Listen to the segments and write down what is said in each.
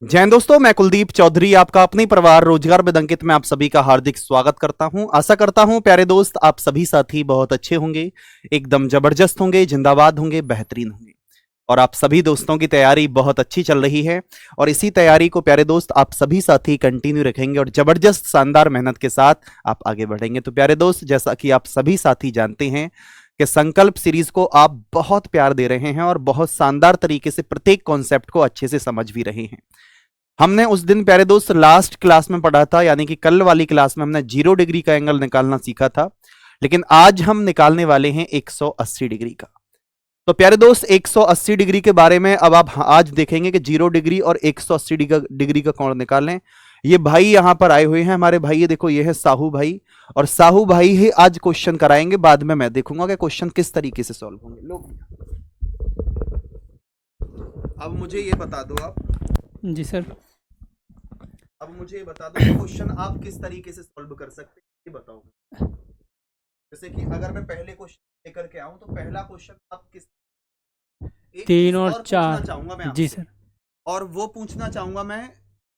जय हिंद दोस्तों, मैं कुलदीप चौधरी आपका अपने परिवार रोजगार में अंकित में आप सभी का हार्दिक स्वागत करता हूं। आशा करता हूं प्यारे दोस्त आप सभी साथी बहुत अच्छे होंगे, एकदम जबरदस्त होंगे, जिंदाबाद होंगे, बेहतरीन होंगे और आप सभी दोस्तों की तैयारी बहुत अच्छी चल रही है और इसी तैयारी को प्यारे दोस्त आप सभी साथी कंटिन्यू रखेंगे और जबरदस्त शानदार मेहनत के साथ आप आगे बढ़ेंगे। तो प्यारे दोस्त, जैसा कि आप सभी साथी जानते हैं कि संकल्प सीरीज को आप बहुत प्यार दे रहे हैं और बहुत शानदार तरीके से प्रत्येक कॉन्सेप्ट को अच्छे से समझ भी रहे हैं। हमने उस दिन प्यारे दोस्त लास्ट क्लास में पढ़ा था, यानी कि कल वाली क्लास में हमने 0 डिग्री का एंगल निकालना सीखा था, लेकिन आज हम निकालने वाले हैं 180 डिग्री का। तो प्यारे दोस्त 180 डिग्री के बारे में अब आप आज देखेंगे कि 0 डिग्री और 180 डिग्री का कोण निकालें। ये भाई यहां पर आए हुए हैं हमारे भाई, ये देखो ये है साहू भाई और साहू भाई ही आज क्वेश्चन कराएंगे। बाद में मैं देखूंगा कि क्वेश्चन किस तरीके से सॉल्व होंगे। लो अब मुझे ये बता दो आप। जी सर। अब मुझे बता दो क्वेश्चन आप किस तरीके से सॉल्व कर सकते हैं, ये बताओ। जैसे कि अगर मैं पहले क्वेश्चन लेकर के आऊं तो पहला क्वेश्चन आप किस 3 और 4 चाहूंगा मैं जी आपसे, सर। और वो पूछना चाहूंगा मैं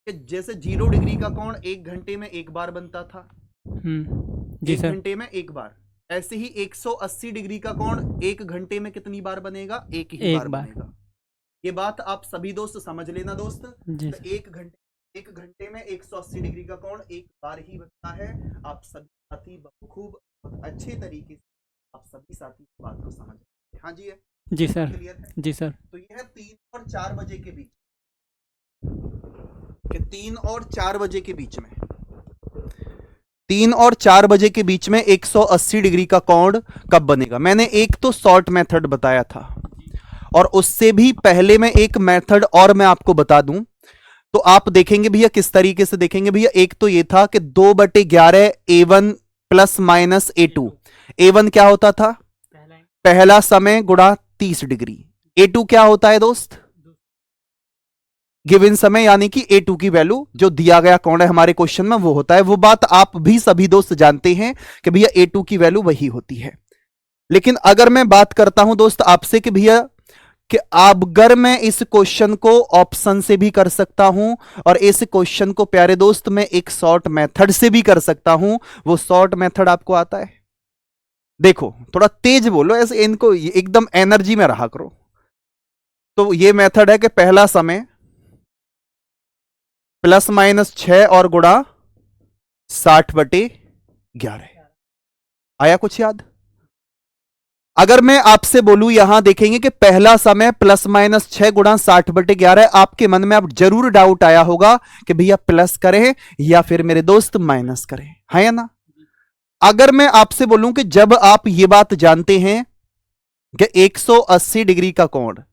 कि जैसे 0 डिग्री का कोण 1 घंटे में एक बार बनता था, जी 1 सर। घंटे में एक बार, ऐसे ही 180 डिग्री का कोण 1 घंटे में कितनी बार बनेगा? एक ही एक बार बार। बनेगा। ये बात आप सभी दोस्त समझ लेना दोस्त। जी तो सर। एक घंटे में 180 डिग्री का कोण एक बार ही बनता है। आप सभी साथी खूब अच्छे तरीके से आप सभी साथी इस बात को समझ रहे हैं। हाँ जी है, जी सर। क्लियर है। जी सर। तो यह 3 और 4 बजे के बीच, कि 3 और 4 बजे के बीच में 3 और 4 बजे के बीच में 180 डिग्री का कोण कब बनेगा? मैंने एक तो शॉर्ट मेथड बताया था और उससे भी पहले मैं एक मेथड और मैं आपको बता दूं तो आप देखेंगे भैया किस तरीके से देखेंगे भैया। एक तो ये था कि 2/11 A1 plus minus A2। A1 क्या होता था? पहला समय गुणा 30 डिग्री। A2 क्या होता है दोस्त? गिवन समय, यानी कि A2 की वैल्यू जो दिया गया कोण है हमारे क्वेश्चन में वो होता है। वो बात आप भी सभी दोस्त जानते हैं कि भैया A2 की वैल्यू वही होती है। लेकिन अगर मैं बात करता हूं दोस्त आपसे कि भैया कि अगर मैं इस क्वेश्चन को ऑप्शन से भी कर सकता हूं और इस क्वेश्चन को प्यारे दोस्त मैं एक शॉर्ट मेथड से भी कर सकता हूं, वो शॉर्ट मेथड आपको आता है? देखो थोड़ा तेज बोलो, ऐसे इनको एकदम एनर्जी में रहा करो। तो ये मेथड है कि पहला समय प्लस माइनस 6 और गुणा 60/11। आया कुछ याद? अगर मैं आपसे बोलूं, यहां देखेंगे कि पहला समय प्लस माइनस 6 गुणा 60/11, आपके मन में अब जरूर डाउट आया होगा कि भैया प्लस करें या फिर मेरे दोस्त माइनस करें, है या ना? अगर मैं आपसे बोलूं कि जब आप ये बात जानते हैं कि 180 डिग्री का कोण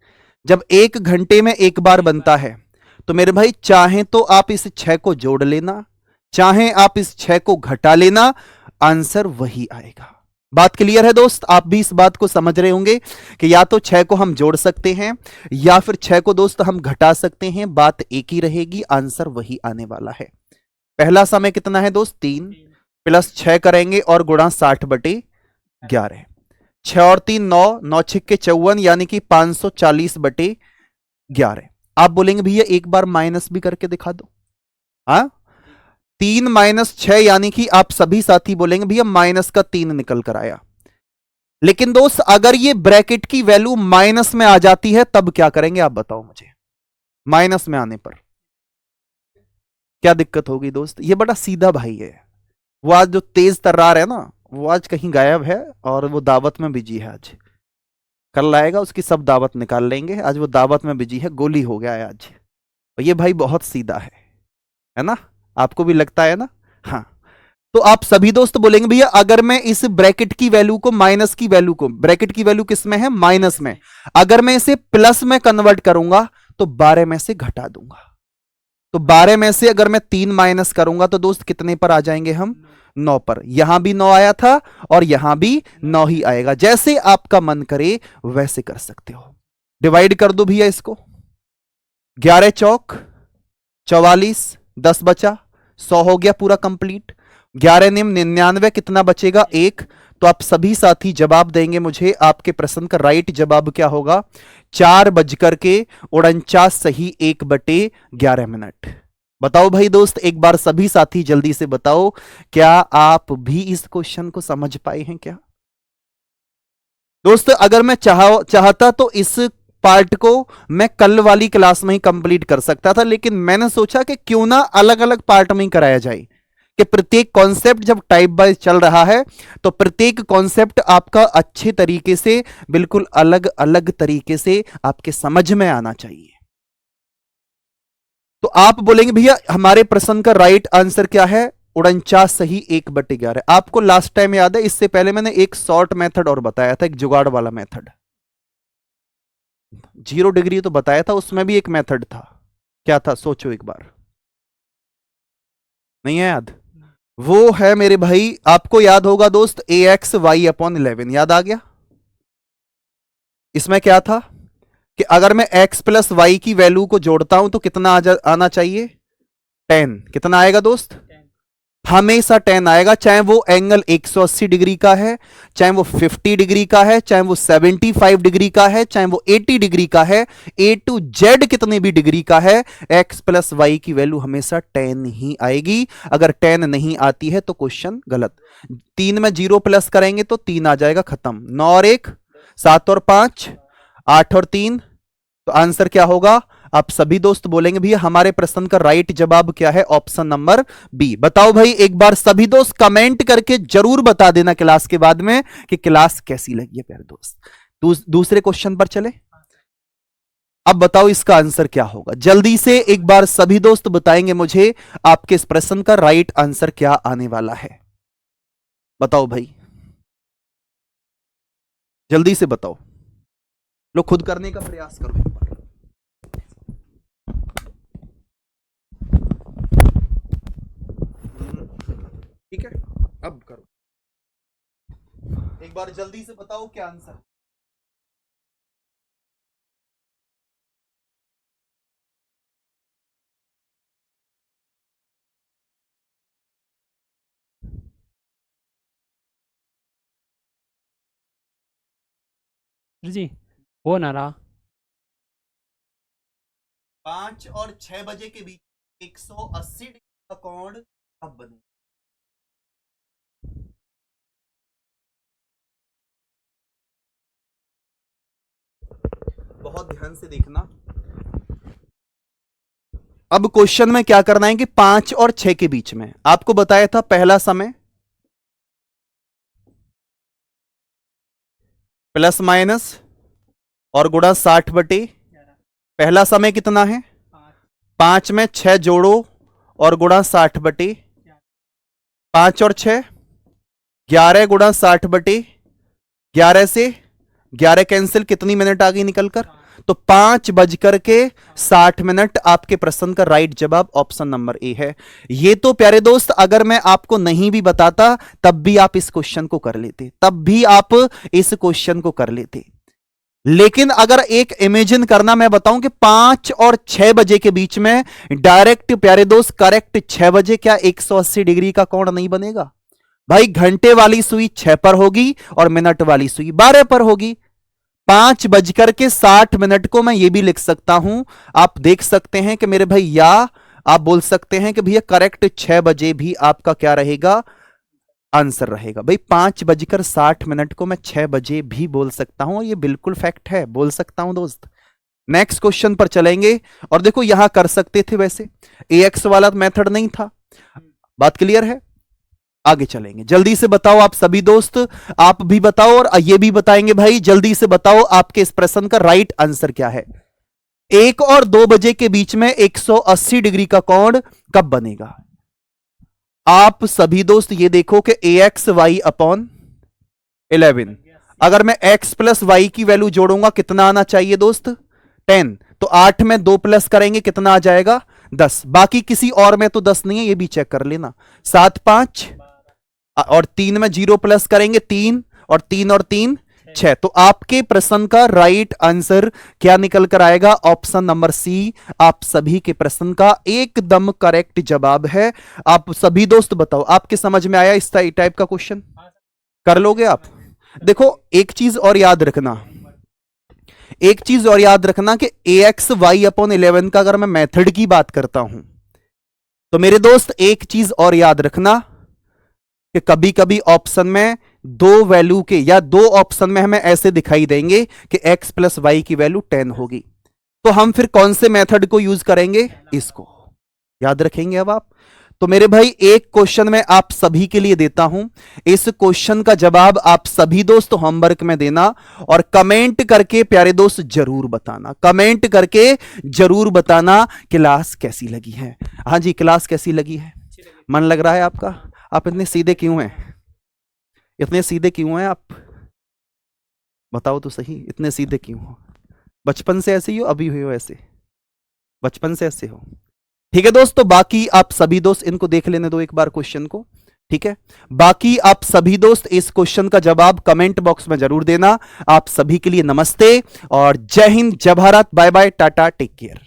जब 1 घंटे में एक बार बनता है, तो मेरे भाई चाहें तो आप इस 6 को जोड़ लेना, चाहें आप इस 6 को घटा लेना, आंसर वही आएगा। बात क्लियर है दोस्त? आप भी इस बात को समझ रहे होंगे कि या तो 6 को हम जोड़ सकते हैं या फिर 6 को दोस्त हम घटा सकते हैं, बात एक ही रहेगी, आंसर वही आने वाला है। पहला समय कितना है दोस्त? 3 प्लस 6 करेंगे और गुणा 60/11। 6 और 3 9, 9 6 54, यानी कि 540/11। आप बोलेंगे भैया एक बार माइनस भी करके दिखा दो। हाँ, 3 माइनस 6, यानी कि आप सभी साथी बोलेंगे भैया माइनस का 3 निकल कर आया। लेकिन दोस्त अगर ये ब्रैकेट की वैल्यू माइनस में आ जाती है तब क्या करेंगे आप बताओ मुझे? माइनस में आने पर क्या दिक्कत होगी दोस्त? ये बड़ा सीधा भाई है। वो आज जो तेज तर्रार है ना, वो आज कहीं गायब है और वो दावत में बिजी है। आज कल आएगा, उसकी सब दावत निकाल लेंगे। आज वो दावत में बिजी है, गोली हो गया है आज। और ये भाई बहुत सीधा है ना? आपको भी लगता है ना? हाँ, तो आप सभी दोस्त बोलेंगे भैया अगर मैं इस ब्रैकेट की वैल्यू को माइनस की वैल्यू को, ब्रैकेट की वैल्यू किस में है? माइनस में, अगर मैं इसे प्लस में कन्वर्ट करूंगा तो 12 में से घटा दूंगा। तो 12 में से अगर मैं 3 माइनस करूंगा तो दोस्त कितने पर आ जाएंगे हम? 9 पर। यहां भी 9 आया था और यहां भी 9 ही आएगा। जैसे आपका मन करे वैसे कर सकते हो। डिवाइड कर दो भैया इसको। 11 चौक 44, 10 बचा, 100 हो गया पूरा कंप्लीट। 11 निम 99, कितना बचेगा? 1। तो आप सभी साथी जवाब देंगे मुझे, आपके प्रश्न का राइट जवाब क्या होगा? 4:49 सही 1/11। बताओ भाई दोस्त, एक बार सभी साथी जल्दी से बताओ, क्या आप भी इस क्वेश्चन को समझ पाए हैं क्या? दोस्त अगर मैं चाहता तो इस पार्ट को मैं कल वाली क्लास में ही कंप्लीट कर सकता था, लेकिन मैंने सोचा कि क्यों ना अलग अलग पार्ट में ही कराया जाए, कि प्रत्येक कॉन्सेप्ट जब टाइप वाइज चल रहा है तो प्रत्येक कॉन्सेप्ट आपका अच्छे तरीके से, बिल्कुल अलग अलग तरीके से आपके समझ में आना चाहिए। तो आप बोलेंगे भैया हमारे प्रश्न का राइट आंसर क्या है? 49 सही 1/11। आपको लास्ट टाइम याद है, इससे पहले मैंने एक शॉर्ट मेथड और बताया था, एक जुगाड़ वाला मेथड। 0 डिग्री तो बताया था, उसमें भी एक मेथड था। क्या था? सोचो एक बार। नहीं है याद? वो है मेरे भाई, आपको याद होगा दोस्त, AXY/11। याद आ गया? इसमें क्या था कि अगर मैं x प्लस वाई की वैल्यू को जोड़ता हूं तो कितना आना चाहिए? 10। कितना आएगा दोस्त? हमेशा 10 आएगा, चाहे वो एंगल 180 डिग्री का है, चाहे वो 50 डिग्री का है, चाहे वो 75 डिग्री का है, चाहे वो 80 डिग्री का है, A to Z कितने भी डिग्री का है, x प्लस वाई की वैल्यू हमेशा 10 ही आएगी। अगर 10 नहीं आती है तो क्वेश्चन गलत। 3 में 0 प्लस करेंगे तो 3 आ जाएगा, खत्म। 9 और 1 7 और 5 8 और 3, तो आंसर क्या होगा? आप सभी दोस्त बोलेंगे भैया हमारे प्रश्न का राइट जवाब क्या है? Option number B. बताओ भाई, एक बार सभी दोस्त कमेंट करके जरूर बता देना क्लास के बाद में कि क्लास कैसी लगी है प्यारे दोस्त। दूसरे क्वेश्चन पर चले। अब बताओ इसका आंसर क्या होगा? जल्दी से एक बार सभी दोस्त बताएंगे मुझे आपके इस प्रश्न का राइट आंसर क्या आने वाला है। बताओ भाई, जल्दी से बताओ। लो खुद करने का प्रयास करो एक बार। ठीक है, अब करो एक बार, जल्दी से बताओ क्या आंसर। जी हो ना रहा। 5 और 6 बजे के बीच 180 डिग्री का कोण कब बने? बहुत ध्यान से देखना। अब क्वेश्चन में क्या करना है कि 5 और 6 के बीच में आपको बताया था पहला समय प्लस माइनस और गुणा 60/, पहला समय कितना है? 5 में 6 जोड़ो और गुणा 60/, 5 और 6 11 गुणा 60/, 11 से 11 कैंसिल, कितनी मिनट आ गई निकलकर? तो 5:60 आपके प्रश्न का राइट जवाब ऑप्शन नंबर ए है। ये तो प्यारे दोस्त अगर मैं आपको नहीं भी बताता तब भी आप इस क्वेश्चन को कर लेते, तब भी आप इस क्वेश्चन को कर लेते। लेकिन अगर एक इमेजिन करना, मैं बताऊं कि 5 और 6 बजे के बीच में डायरेक्ट प्यारे दोस्त करेक्ट 6 बजे क्या 180 डिग्री का कोण नहीं बनेगा? भाई घंटे वाली सुई 6 पर होगी और मिनट वाली सुई 12 पर होगी। 5:60 को मैं ये भी लिख सकता हूं, आप देख सकते हैं कि मेरे भाई, या आप बोल सकते हैं कि भैया करेक्ट 6 बजे भी आपका क्या रहेगा? आंसर रहेगा। भाई 5:60 को मैं 6 बजे भी बोल सकता हूं, और ये बिल्कुल फैक्ट है, बोल सकता हूं दोस्त। नेक्स्ट क्वेश्चन पर चलेंगे, और देखो यहां कर सकते थे, वैसे AX वाला मेथड नहीं था। बात क्लियर है? आगे चलेंगे, जल्दी से बताओ आप सभी दोस्त, आप भी बताओ और ये भी बताएंगे भाई। जल्दी से बताओ आपके इस प्रश्न का राइट आंसर क्या है? 1 और 2 बजे के बीच में 180 डिग्री का कोण कब बनेगा? आप सभी दोस्त ये देखो कि AXY/11, अगर मैं x प्लस वाई की वैल्यू जोड़ूंगा कितना आना चाहिए दोस्त? 10। तो 8 में 2 प्लस करेंगे कितना आ जाएगा? 10। बाकी किसी और में तो 10 नहीं है, ये भी चेक कर लेना। 7 5 और 3 में 0 प्लस करेंगे 3, और 3 और 3 6। तो आपके प्रश्न का राइट आंसर क्या निकल कर आएगा? ऑप्शन नंबर सी आप सभी के प्रश्न का एकदम करेक्ट जवाब है। आप सभी दोस्त बताओ, आपके समझ में आया इस टाइप का क्वेश्चन? कर लोगे आप? देखो एक चीज और याद रखना, एक चीज और याद रखना कि AXY/11 का अगर मैं मेथड की बात करता हूं तो मेरे दोस्त एक चीज और याद रखना कि कभी कभी ऑप्शन में दो वैल्यू के या दो ऑप्शन में हमें ऐसे दिखाई देंगे कि x प्लस वाई की वैल्यू 10 होगी, तो हम फिर कौन से मेथड को यूज करेंगे? इसको याद रखेंगे। अब आप तो मेरे भाई एक क्वेश्चन में आप सभी के लिए देता हूं, इस क्वेश्चन का जवाब आप सभी दोस्त होमवर्क में देना और कमेंट करके प्यारे दोस्त जरूर बताना, कमेंट करके जरूर बताना क्लास कैसी लगी है। हाँ जी, क्लास कैसी लगी है? मन लग रहा है आपका? आप इतने सीधे क्यों हैं? इतने सीधे क्यों हैं आप? बताओ तो सही, इतने सीधे क्यों हो? बचपन से ऐसे ही हो, अभी हुए हो ऐसे? बचपन से ऐसे हो? ठीक है दोस्तों, बाकी आप सभी दोस्त इनको देख लेने दो एक बार क्वेश्चन को, ठीक है? बाकी आप सभी दोस्त इस क्वेश्चन का जवाब कमेंट बॉक्स में जरूर देना। आप सभी के लिए नमस्ते और जय हिंद, जय Bharat, bye bye, tata, take care.